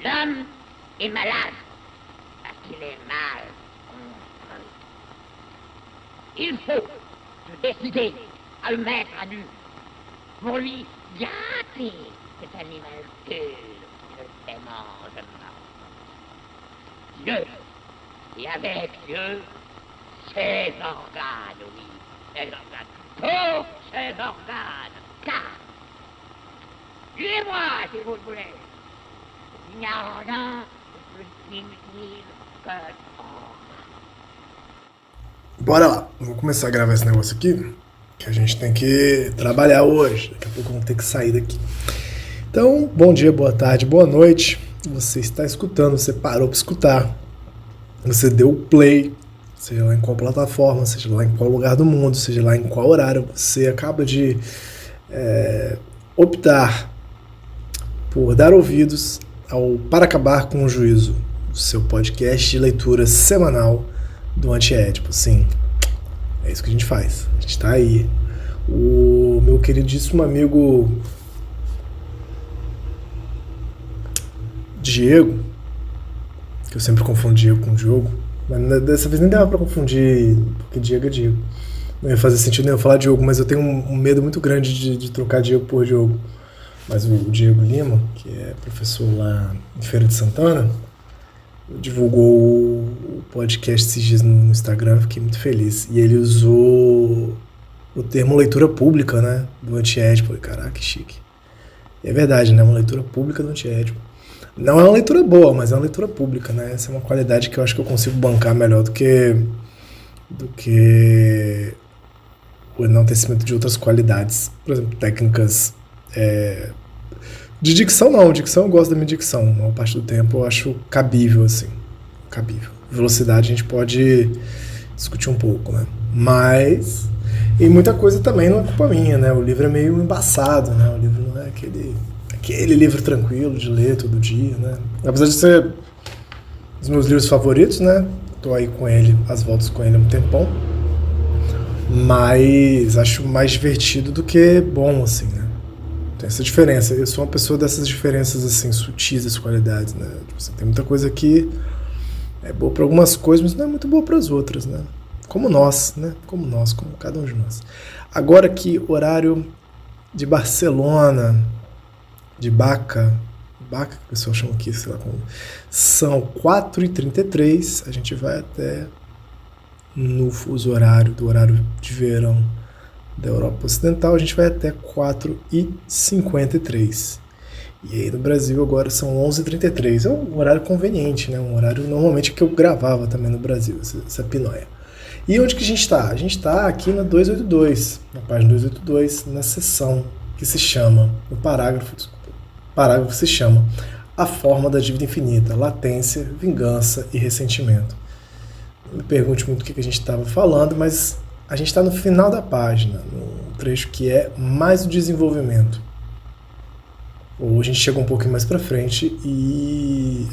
L'homme est malade parce qu'il est mal construit. Il faut se décider à le mettre à nu pour lui gâter cet animal pur qui ne se mange pas. Dieu, et avec Dieu, ses organes, oui, ses organes, tous ses organes, car, tuez-moi si vous le voulez, il n'y a rien de plus inutile que Bora lá, vou começar a gravar esse negócio aqui, que a gente tem que trabalhar hoje, daqui a pouco vamos ter que sair daqui. Então, bom dia, boa tarde, boa noite, você está escutando, você parou para escutar, você deu o play, seja lá em qual plataforma, seja lá em qual lugar do mundo, seja lá em qual horário, você acaba de optar por dar ouvidos ao Para Acabar com o Juízo, o seu podcast de leitura semanal do Antiédipo. Sim, é isso que a gente faz, a gente tá aí. O meu queridíssimo amigo Diego, que eu sempre confundo Diego com Diogo, mas dessa vez nem dava pra confundir, porque Diego é Diego. Não ia fazer sentido nem eu falar Diogo, mas eu tenho um medo muito grande de trocar Diego por Diogo. Mas o Diego Lima, que é professor lá em Feira de Santana, divulgou o podcast esses dias no Instagram, fiquei muito feliz. E ele usou o termo leitura pública, né, do Antiédipo. Falei, caraca, que chique. E é verdade, né, uma leitura pública do Antiédipo. Não é uma leitura boa, mas é uma leitura pública, né? Essa é uma qualidade que eu acho que eu consigo bancar melhor do que o enaltecimento de outras qualidades. Por exemplo, técnicas de dicção, não. Dicção, eu gosto da minha dicção. A maior parte do tempo eu acho cabível, assim. Cabível. Velocidade a gente pode discutir um pouco, né? Mas... E muita coisa também não é culpa minha, né? O livro é meio embaçado, né? O livro não é aquele livro tranquilo de ler todo dia, né? Apesar de ser um dos meus livros favoritos, né? Tô aí com ele, às voltas com ele há um tempão. Mas acho mais divertido do que bom, assim, né? Tem essa diferença. Eu sou uma pessoa dessas diferenças, assim, sutis das qualidades, né? Tipo assim, tem muita coisa que é boa para algumas coisas, mas não é muito boa para as outras, né? Como nós, né? Como cada um de nós. Agora que horário de Barcelona, de Baca que o pessoal chama aqui, sei lá como, são 4h33, a gente vai até no fuso horário, do horário de verão da Europa Ocidental, a gente vai até 4h53. E aí no Brasil agora são 11h33, é um horário conveniente, né? Um horário normalmente que eu gravava também no Brasil, essa pinóia. E onde que a gente está? A gente está aqui na 282, na página 282, na seção que se chama, no parágrafo se chama A Forma da Dívida Infinita, Latência, Vingança e Ressentimento. Não me pergunte muito o que a gente estava falando, mas a gente está no final da página, num trecho que é mais o desenvolvimento. Ou a gente chega um pouquinho mais para frente e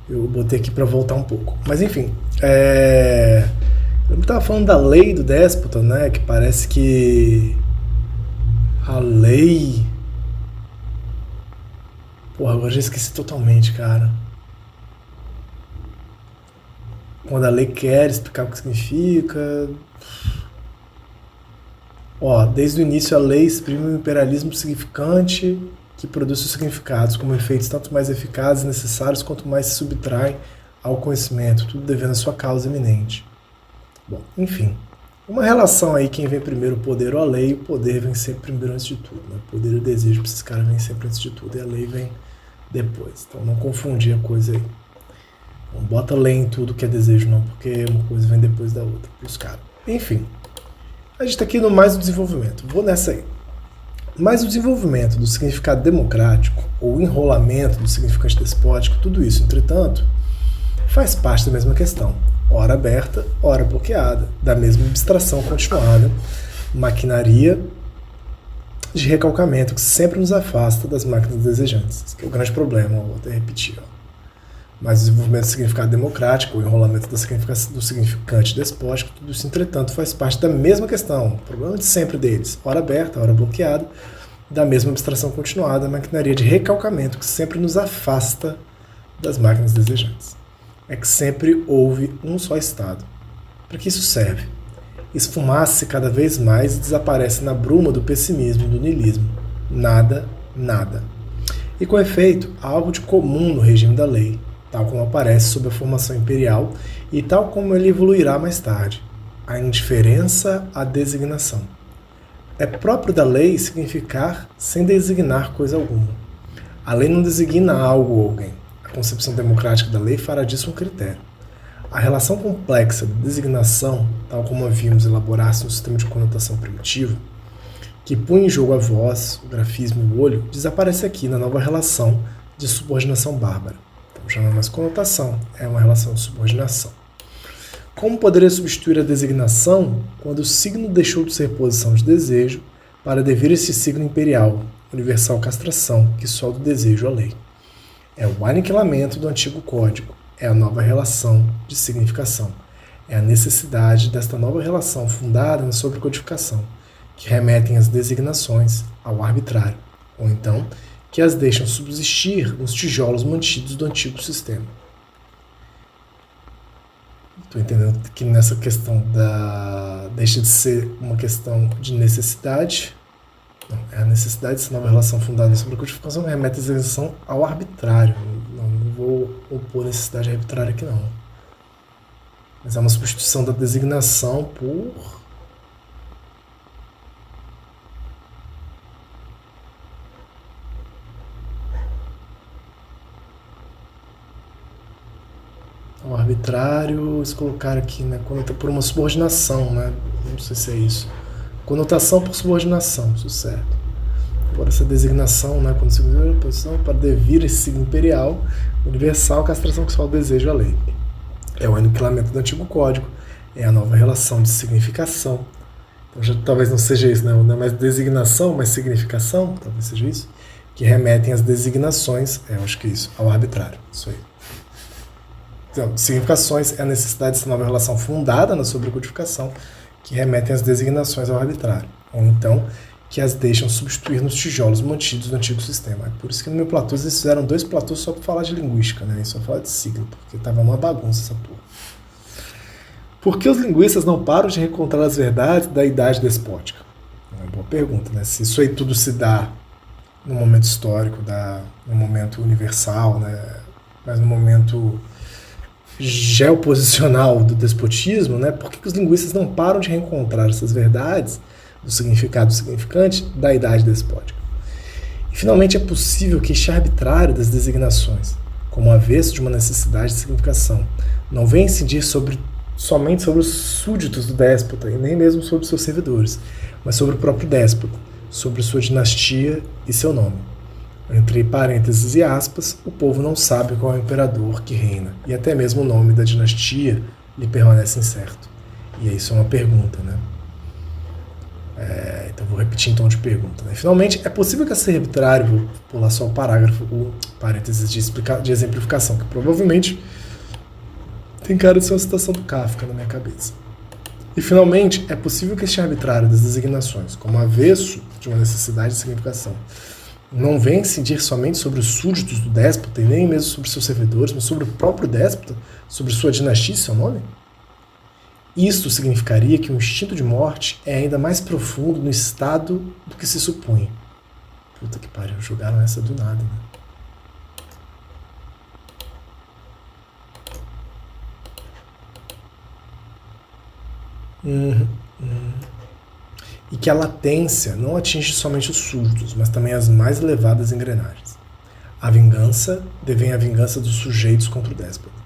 eu botei aqui para voltar um pouco. Mas enfim, eu estava falando da lei do déspota, né? Que parece que a lei... Porra, agora já esqueci totalmente, cara. Quando a lei quer explicar o que significa... Desde o início a lei exprime um imperialismo significante que produz seus significados como efeitos tanto mais eficazes e necessários quanto mais se subtraem ao conhecimento, tudo devendo a sua causa eminente. Bom, enfim... Uma relação aí, quem vem primeiro, o poder ou a lei, o poder vem sempre primeiro antes de tudo, né? O poder e o desejo para esses caras vem sempre antes de tudo, e a lei vem depois. Então não confundir a coisa aí. Não bota lei em tudo que é desejo não, porque uma coisa vem depois da outra, pros caras. Enfim, a gente tá aqui no mais o desenvolvimento, vou nessa aí. Mais o desenvolvimento do significado democrático, ou enrolamento do significante despótico, tudo isso, entretanto, faz parte da mesma questão. Ora aberta, ora bloqueada, da mesma abstração continuada, maquinaria de recalcamento que sempre nos afasta das máquinas desejantes. Esse é o grande problema, vou até repetir. Mas o desenvolvimento do significado democrático, o enrolamento do significante despótico, tudo isso, entretanto, faz parte da mesma questão, o problema de sempre deles, ora aberta, ora bloqueada, da mesma abstração continuada, a maquinaria de recalcamento que sempre nos afasta das máquinas desejantes. É que sempre houve um só estado. Para que isso serve? Esfuma-se cada vez mais e desaparece na bruma do pessimismo e do niilismo. Nada, nada. E com efeito, há algo de comum no regime da lei, tal como aparece sob a formação imperial e tal como ele evoluirá mais tarde. A indiferença à designação. É próprio da lei significar sem designar coisa alguma. A lei não designa algo ou alguém. A concepção democrática da lei fará disso um critério. A relação complexa da designação, tal como a vimos elaborar-se no sistema de conotação primitivo, que punha em jogo a voz, o grafismo e o olho, desaparece aqui na nova relação de subordinação bárbara. Então já não é mais conotação, é uma relação de subordinação. Como poderia substituir a designação quando o signo deixou de ser posição de desejo para devir esse signo imperial, universal castração, que solda o desejo à lei? É o aniquilamento do antigo código, é a nova relação de significação, é a necessidade desta nova relação fundada na sobrecodificação, que remetem as designações ao arbitrário, ou então que as deixam subsistir nos tijolos mantidos do antigo sistema. Estou entendendo que nessa questão deixa de ser uma questão de necessidade. Não, é a necessidade dessa nova relação fundada sobre a codificação que remete a designação ao arbitrário. Não vou opor necessidade arbitrária aqui não. Mas é uma substituição da designação por o arbitrário, se colocar aqui, né, por uma subordinação, né, não sei se é isso. Conotação por subordinação, isso certo. Agora essa designação, né, quando se usa a posição para devir esse signo imperial, universal, castração que só o desejo à lei. É o aniquilamento do antigo código, é a nova relação de significação. Então já talvez não seja isso, né, não é mais designação, mas significação, talvez seja isso, que remetem às designações, eu acho que é isso, ao arbitrário, isso aí. Então, significações é a necessidade dessa nova relação fundada na sobrecodificação que remetem às designações ao arbitrário, ou então que as deixam substituir nos tijolos mantidos do antigo sistema. É por isso que no meu platô eles fizeram 2 platôs só para falar de linguística, né? E só falar de signo, porque estava uma bagunça essa porra. Por que os linguistas não param de encontrar as verdades da idade despótica? É uma boa pergunta, né? Se isso aí tudo se dá no momento histórico, no momento universal, né? Mas no momento geoposicional do despotismo, né? Por que os linguistas não param de reencontrar essas verdades do significado do significante da idade despótica? E, finalmente, é possível que este arbitrário das designações, como avesso de uma necessidade de significação, não venha incidir somente sobre os súditos do déspota e nem mesmo sobre seus servidores, mas sobre o próprio déspota, sobre sua dinastia e seu nome. Entre parênteses e aspas, o povo não sabe qual é o imperador que reina, e até mesmo o nome da dinastia lhe permanece incerto. E isso é uma pergunta, né? Então vou repetir em tom de pergunta. Né? Finalmente, é possível que esse arbitrário, vou pular só o parágrafo, o parênteses de exemplificação, que provavelmente tem cara de ser uma citação do Kafka na minha cabeça. E finalmente, é possível que este arbitrário das designações, como avesso de uma necessidade de significação, não vem incidir somente sobre os súditos do déspota e nem mesmo sobre seus servidores, mas sobre o próprio déspota, sobre sua dinastia e seu nome? Isto significaria que o instinto de morte é ainda mais profundo no estado do que se supunha. Puta que pariu, jogaram essa do nada, né? E que a latência não atinge somente os súditos, mas também as mais elevadas engrenagens. A vingança devém a vingança dos sujeitos contra o déspota.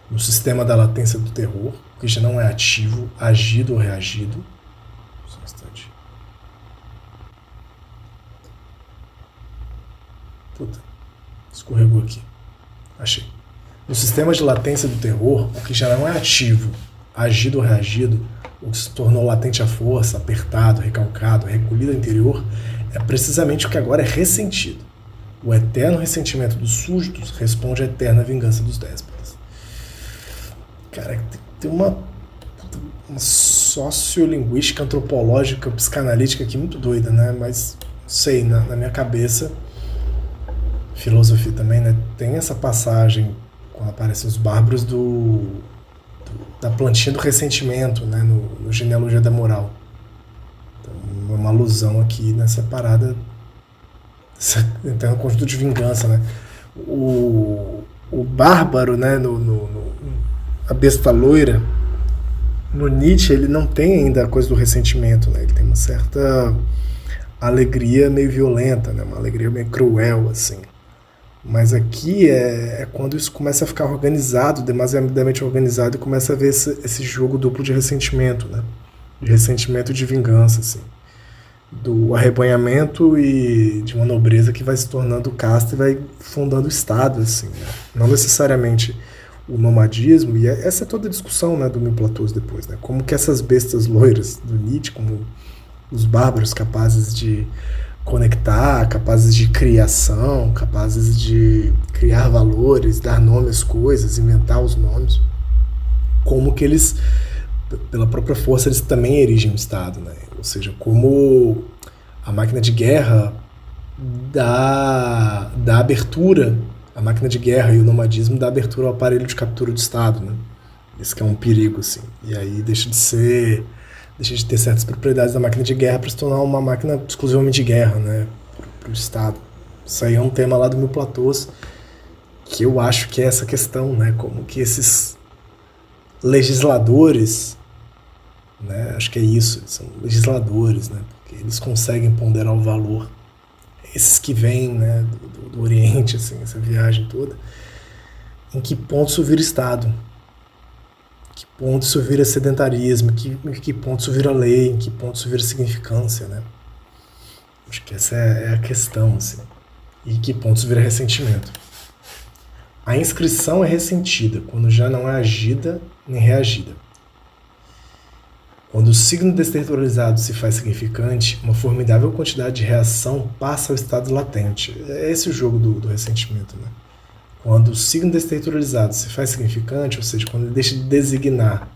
No sistema da latência do terror, o que já não é ativo, agido ou reagido. Só um instante. Puta, escorregou aqui. Achei. No sistema de latência do terror, o que já não é ativo, agido ou reagido, o que se tornou latente à força, apertado, recalcado, recolhido ao interior, é precisamente o que agora é ressentido. O eterno ressentimento dos súditos responde à eterna vingança dos déspotas. Cara, tem uma sociolinguística, antropológica, psicanalítica aqui muito doida, né? Mas sei, na minha cabeça, filosofia também, né? Tem essa passagem quando aparecem os bárbaros da plantinha do ressentimento, né? No Genealogia da Moral. Então, uma alusão aqui nessa parada, então, um conjunto de vingança, né? O bárbaro, né? A besta loira, no Nietzsche, ele não tem ainda a coisa do ressentimento, né? Ele tem uma certa alegria meio violenta, né? Uma alegria meio cruel, assim. Mas aqui é quando isso começa a ficar organizado, demasiadamente organizado, e começa a ver esse jogo duplo de ressentimento, né? De ressentimento e de vingança, assim. Do arrebanhamento e de uma nobreza que vai se tornando casta e vai fundando o Estado, assim, né? Não necessariamente o nomadismo, e essa é toda a discussão, né, do Mil Platôs depois, né? Como que essas bestas loiras do Nietzsche, como os bárbaros capazes de conectar, capazes de criação, capazes de criar valores, dar nome às coisas, inventar os nomes, como que eles, pela própria força, eles também erigem o Estado, né? Ou seja, como a máquina de guerra dá abertura, a máquina de guerra e o nomadismo dá abertura ao aparelho de captura do Estado, né? Esse que é um perigo, assim. E aí deixa de ter certas propriedades da máquina de guerra para se tornar uma máquina exclusivamente de guerra, né, para o Estado. Isso aí é um tema lá do Mil Platôs, que eu acho que é essa questão, né, como que esses legisladores, né, acho que é isso, são legisladores, né, porque eles conseguem ponderar o valor. Esses que vêm, né, do Oriente, assim, essa viagem toda, em que ponto isso vira Estado? Que ponto isso vira sedentarismo, em que ponto isso vira lei, em que ponto isso vira significância, né? Acho que essa é a questão, assim. E em que ponto isso vira ressentimento. A inscrição é ressentida quando já não é agida nem reagida. Quando o signo desterritorializado se faz significante, uma formidável quantidade de reação passa ao estado latente. É esse o jogo do ressentimento, né? Quando o signo desterritorializado se faz significante, ou seja, quando ele deixa de designar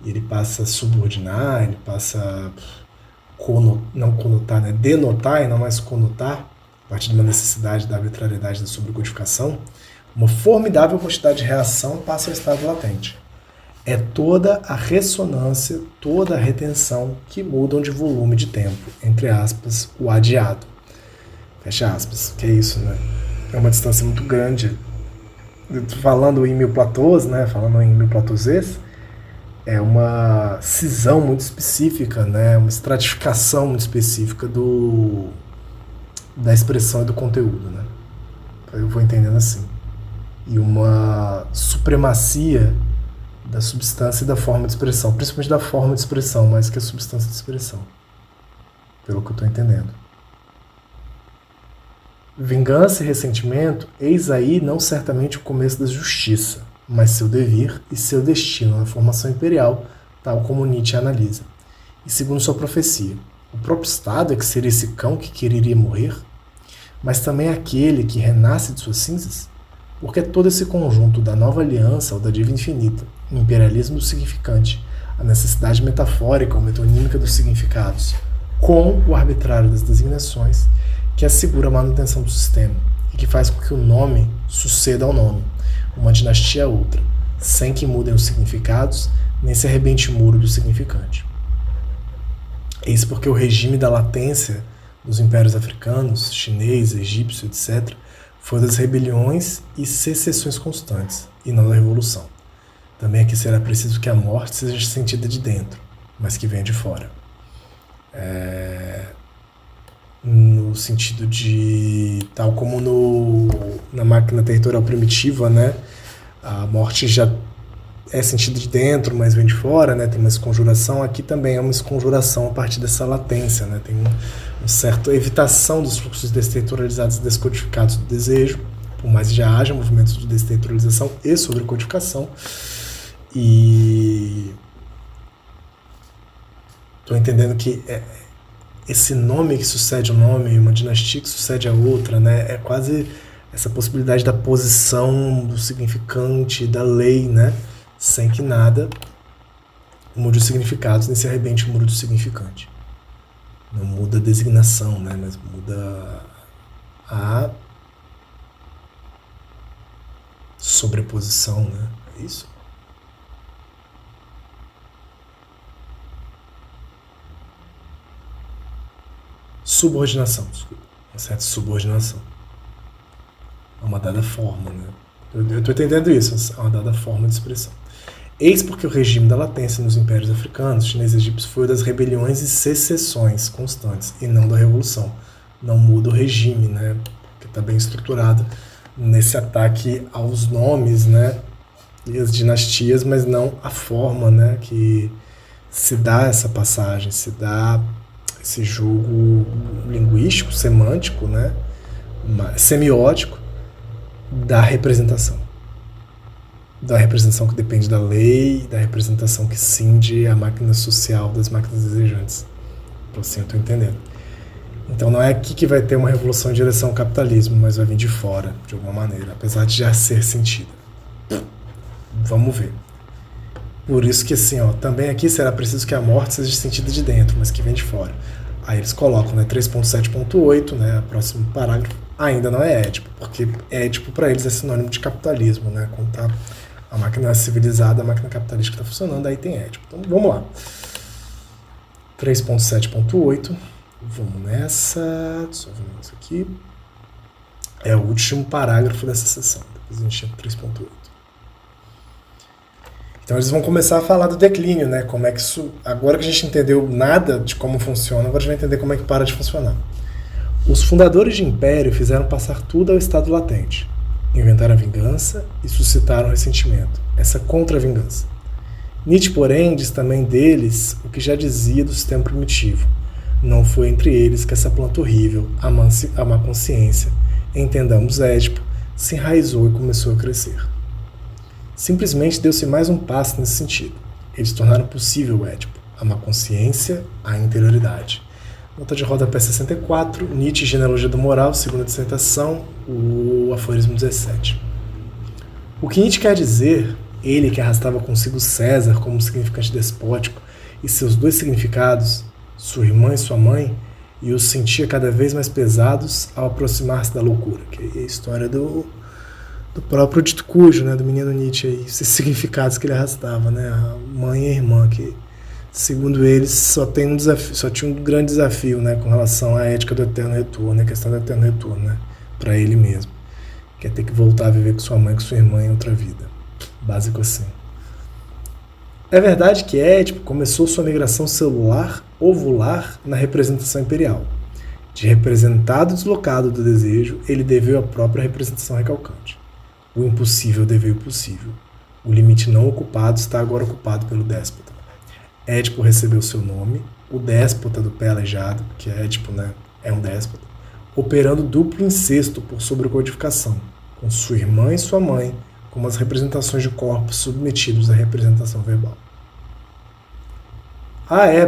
e ele passa a subordinar, ele passa a não conotar, né? Denotar e não mais conotar, a partir de uma necessidade da arbitrariedade da sobrecodificação, uma formidável quantidade de reação passa ao estado latente. É toda a ressonância, toda a retenção que mudam de volume de tempo, entre aspas, o adiado. Fecha aspas, que é isso, né? É uma distância muito grande. Falando em Mil Platôs, né? Falando em Mil Platôsês, é uma cisão muito específica, né? Uma estratificação muito específica da expressão e do conteúdo, né? Eu vou entendendo assim. E uma supremacia da substância e da forma de expressão, principalmente da forma de expressão, mais que a substância de expressão, pelo que eu estou entendendo. Vingança e ressentimento, eis aí não certamente o começo da justiça, mas seu devir e seu destino na formação imperial, tal como Nietzsche analisa. E segundo sua profecia, o próprio Estado é que seria esse cão que quereria morrer, mas também aquele que renasce de suas cinzas? Porque é todo esse conjunto da nova aliança ou da diva infinita, o imperialismo do significante, a necessidade metafórica ou metonímica dos significados, com o arbitrário das designações, que assegura a manutenção do sistema e que faz com que o nome suceda ao nome, uma dinastia a outra, sem que mudem os significados, nem se arrebente o muro do significante. Eis porque o regime da latência dos impérios africanos, chinês, egípcio, etc., foi das rebeliões e secessões constantes, e não da revolução. Também aqui será preciso que a morte seja sentida de dentro, mas que venha de fora. No sentido de, tal como na máquina territorial primitiva, né, a morte já é sentida de dentro, mas vem de fora, né, tem uma esconjuração. Aqui também é uma esconjuração a partir dessa latência, né, tem uma certa evitação dos fluxos desterritorializados e descodificados do desejo, por mais que já haja movimentos de desterritorialização e sobrecodificação. E estou entendendo que esse nome que sucede ao nome, uma dinastia que sucede a outra, né? É quase essa possibilidade da posição, do significante, da lei, né? Sem que nada mude os significados, nem se arrebente o muro do significante. Não muda a designação, né? Mas muda a sobreposição, né? É isso? Subordinação, desculpa. Uma certa subordinação. É uma dada forma, né? Eu estou entendendo isso, é uma dada forma de expressão. Eis porque o regime da latência nos impérios africanos, chinês e egípcio, foi o das rebeliões e secessões constantes, e não da revolução. Não muda o regime, né? Que está bem estruturado nesse ataque aos nomes, né? E as dinastias, mas não a forma, né? Que se dá essa passagem, se dá esse jogo linguístico, semântico, né? Semiótico da representação. Da representação que depende da lei, da representação que cinge a máquina social das máquinas desejantes. Então, assim, eu estou entendendo. Então não é aqui que vai ter uma revolução em direção ao capitalismo, mas vai vir de fora, de alguma maneira, apesar de já ser sentida. Vamos ver. Por isso que, assim, ó, também aqui será preciso que a morte seja sentida de dentro, mas que vem de fora. Aí eles colocam, né, 3.7.8, né, o próximo parágrafo, ainda não é Édipo, porque Édipo para eles é sinônimo de capitalismo, né, quando tá a máquina civilizada, a máquina capitalista que está funcionando, aí tem Édipo. Então vamos lá. 3.7.8, vamos nessa, só vamos isso aqui. É o último parágrafo dessa sessão, depois a gente entra 3.8. Então eles vão começar a falar do declínio, né? Como é que isso. Agora que a gente entendeu nada de como funciona, agora a gente vai entender como é que para de funcionar. Os fundadores de império fizeram passar tudo ao estado latente. Inventaram a vingança e suscitaram ressentimento, essa contra-vingança. Nietzsche, porém, diz também deles o que já dizia do sistema primitivo. Não foi entre eles que essa planta horrível, a má consciência, entendamos Édipo, se enraizou e começou a crescer. Simplesmente deu-se mais um passo nesse sentido. Eles tornaram possível o Édipo, a má consciência, a interioridade. Nota de rodapé 64, Nietzsche, Genealogia da Moral, segunda dissertação, o aforismo 17. O que Nietzsche quer dizer, ele que arrastava consigo César como significante despótico e seus dois significados, sua irmã e sua mãe, e os sentia cada vez mais pesados ao aproximar-se da loucura, que é a história do próprio dito cujo, né, do menino Nietzsche, aí, esses significados que ele arrastava, né, a mãe e a irmã, que segundo eles só tinha um grande desafio, né, com relação à ética do eterno retorno, a questão do eterno retorno, né, para ele mesmo, que é ter que voltar a viver com sua mãe e com sua irmã em outra vida, básico assim. É verdade que Édipo começou sua migração celular-ovular na representação imperial. De representado deslocado do desejo, ele deveu a própria representação recalcante. O impossível deveu o possível. O limite não ocupado está agora ocupado pelo déspota. Édipo recebeu seu nome, o déspota do pé aleijado, que é Édipo, né, é um déspota, operando duplo incesto por sobrecodificação, com sua irmã e sua mãe, como as representações de corpos submetidos à representação verbal.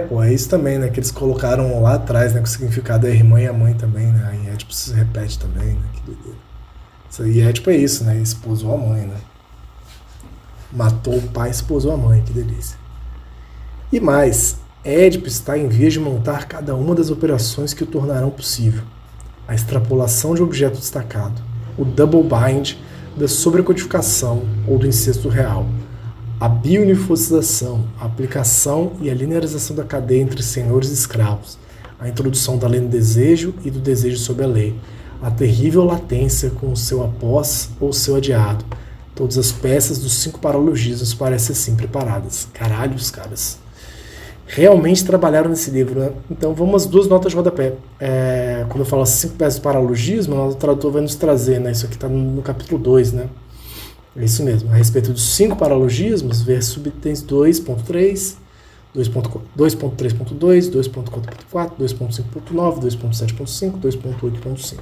Pô, é isso também, né, que eles colocaram lá atrás, né, com o significado da irmã e a mãe também, né, aí Édipo se repete também, né, que doideira. Isso aí, Édipo é isso, né, esposou a mãe, né, matou o pai, esposou a mãe, que delícia. E mais, Édipo está em vias de montar cada uma das operações que o tornarão possível. A extrapolação de objeto destacado, o double bind da sobrecodificação ou do incesto real, a biouniforcização, a aplicação e a linearização da cadeia entre senhores e escravos, a introdução da lei no desejo e do desejo sob a lei, a terrível latência com o seu após ou seu adiado. Todas as peças dos 5 paralogismos parecem assim preparadas. Caralho, os caras realmente trabalharam nesse livro, né? Então vamos às 2 notas de rodapé. Quando eu falo 5 peças de paralogismo, o tradutor vai nos trazer, né? Isso aqui está no capítulo 2, né? É isso mesmo. A respeito dos 5 paralogismos, ver subitens 2.3, 2.3.2, 2.4.4, 2.5.9, 2.7.5, 2.8.5.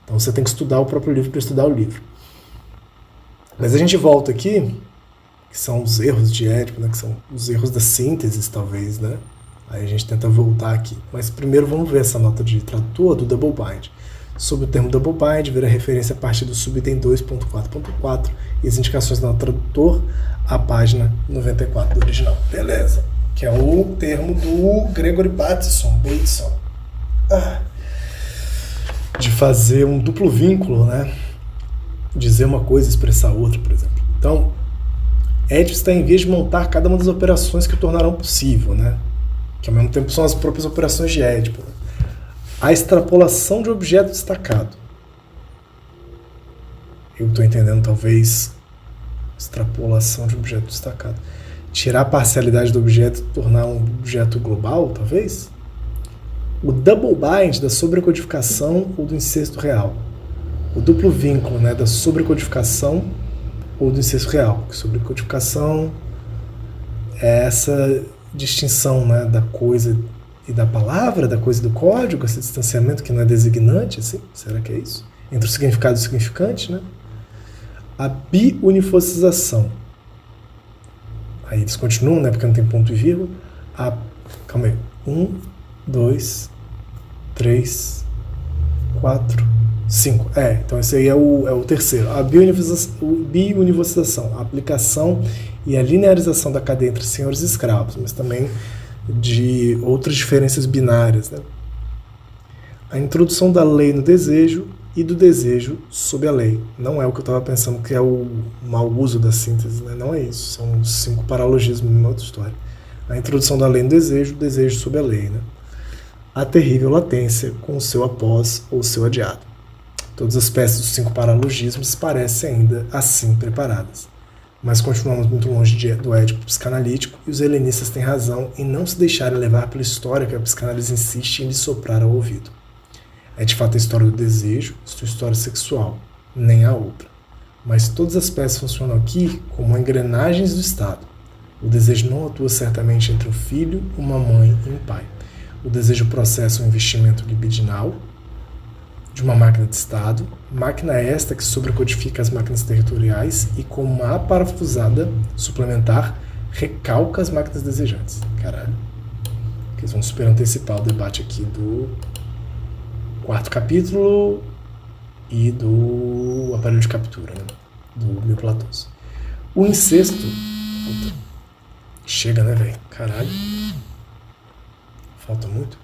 Então você tem que estudar o próprio livro para estudar o livro. Mas a gente volta aqui, que são os erros de Édipo, né, que são os erros da síntese, talvez, né? Aí a gente tenta voltar aqui. Mas primeiro vamos ver essa nota de tradutor do double bind. Sob o termo double bind, ver a referência a partir do subitem 2.4.4 e as indicações do tradutor, a página 94 do original. Beleza. Que é o termo do Gregory Bateson. de fazer um duplo vínculo, né? Dizer uma coisa e expressar outra, por exemplo. Então, Édipo está em vias de montar cada uma das operações que o tornarão possível, né? Que ao mesmo tempo são as próprias operações de Édipo. A extrapolação de objeto destacado. Eu estou entendendo, talvez, extrapolação de objeto destacado. Tirar a parcialidade do objeto e tornar um objeto global, talvez? O double bind da sobrecodificação ou do incesto real. O duplo vínculo, né, da sobrecodificação ou do incesto real. Sobrecodificação é essa distinção, né, da coisa e da palavra, da coisa e do código, esse distanciamento que não é designante, assim, será que é isso? Entre o significado e o significante, né? A biunifocização. Aí eles continuam, né, porque não tem ponto e vírgula. Calma aí. 1, 2, 3, 4, 5. Então esse aí é o terceiro. A biunifocização, a aplicação e a linearização da cadeia entre senhores e escravos, mas também de outras diferenças binárias, né? A introdução da lei no desejo e do desejo sob a lei. Não é o que eu estava pensando que é o mau uso da síntese, né? Não é isso. São 5 paralogismos numa outra história. A introdução da lei no desejo, o desejo sob a lei, né? A terrível latência com o seu após ou o seu adiado. Todas as peças dos 5 paralogismos parecem ainda assim preparadas. Mas continuamos muito longe do Édipo psicanalítico e os helenistas têm razão em não se deixarem levar pela história que a psicanálise insiste em lhe soprar ao ouvido. É de fato a história do desejo, sua história sexual, nem a outra. Mas todas as peças funcionam aqui como engrenagens do Estado. O desejo não atua certamente entre um filho, uma mãe e um pai. O desejo processa um investimento libidinal de uma máquina de Estado, máquina esta que sobrecodifica as máquinas territoriais e com uma aparafusada suplementar recalca as máquinas desejantes. Caralho. Eles vão super antecipar o debate aqui do 4º capítulo e do aparelho de captura, né? Do Mil Platões. O incesto... Puta. Chega, né, velho? Caralho. Falta muito?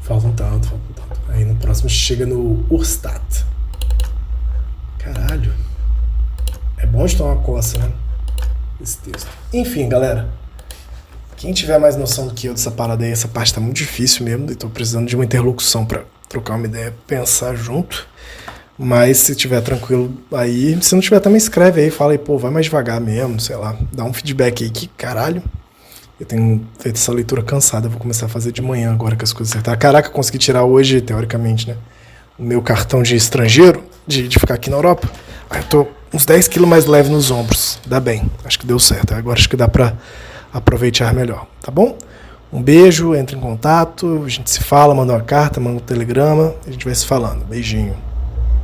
Falta um tanto. Aí no próximo chega no Urstadt. Caralho. É bom de tomar uma coça, né? Esse texto. Enfim, galera. Quem tiver mais noção do que eu dessa parada aí, essa parte tá muito difícil mesmo. E tô precisando de uma interlocução pra trocar uma ideia, pensar junto. Mas se tiver tranquilo aí, se não tiver também escreve aí, fala aí, pô, vai mais devagar mesmo, sei lá. Dá um feedback aí que, caralho. Eu tenho feito essa leitura cansada, eu vou começar a fazer de manhã agora que as coisas acertaram. Caraca, consegui tirar hoje, teoricamente, né? O meu cartão de estrangeiro, de ficar aqui na Europa. Aí eu tô uns 10 quilos mais leve nos ombros. Dá bem, acho que deu certo. Agora acho que dá pra aproveitar melhor, tá bom? Um beijo, entre em contato, a gente se fala, manda uma carta, manda um telegrama, a gente vai se falando. Beijinho.